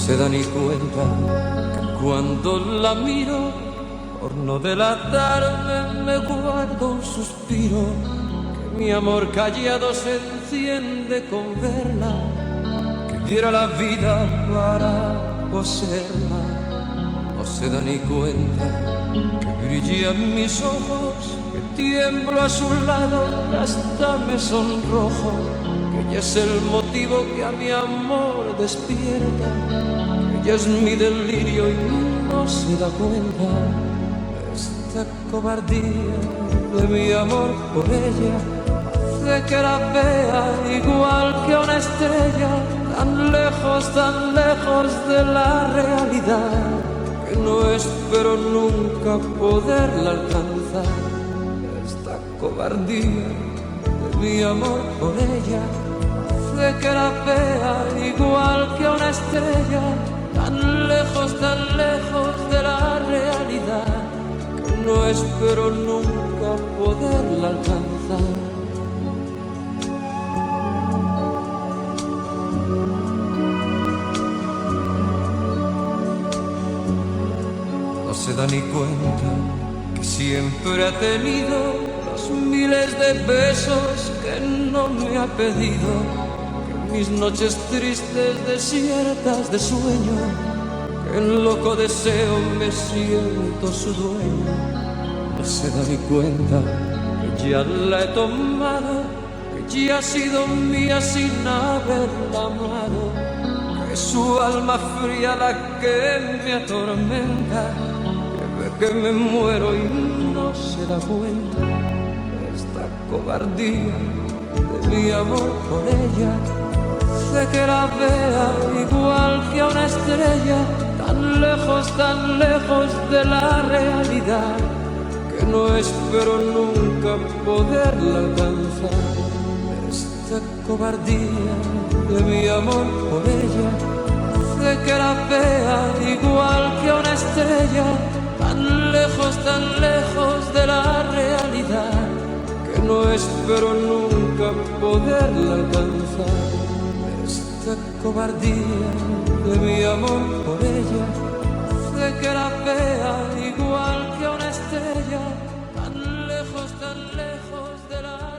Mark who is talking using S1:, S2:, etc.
S1: se da ni cuenta que cuando la miro, por no delatarme, me guardo un suspiro, que mi amor callado se enciende con verla, que diera la vida para poseerla. No se da ni cuenta que brillan mis ojos, que tiemblo a su lado y hasta me sonrojo, que ella es el motivo que a mi amor despierta, que ella es mi delirio y no se da cuenta. Esta cobardía de mi amor por ella hace que la vea igual que una estrella, tan lejos de la realidad, que no espero nunca poderla alcanzar. Esta cobardía de mi amor por ella hace que la vea igual que una estrella, tan lejos de la realidad, que no espero nunca poderla alcanzar. No se da ni cuenta que siempre ha tenido los miles de besos que no me ha pedido, que mis noches tristes desiertas de sueño, que en loco deseo me siento su dueño. No se da ni cuenta que ya la he tomado, que ya ha sido mía sin haberla amado, que es su alma fría la que me atormenta, que me muero y no se da cuenta. Esta cobardía de mi amor por ella hace que la vea igual que a una estrella, tan lejos de la realidad, que no espero nunca poderla alcanzar. Esta cobardía de mi amor por ella hace que la vea igual que a una estrella, tan lejos de la realidad, que no espero nunca poderla alcanzar. Esta cobardía de mi amor por ella hace que la vea igual que a una estrella, tan lejos de la realidad.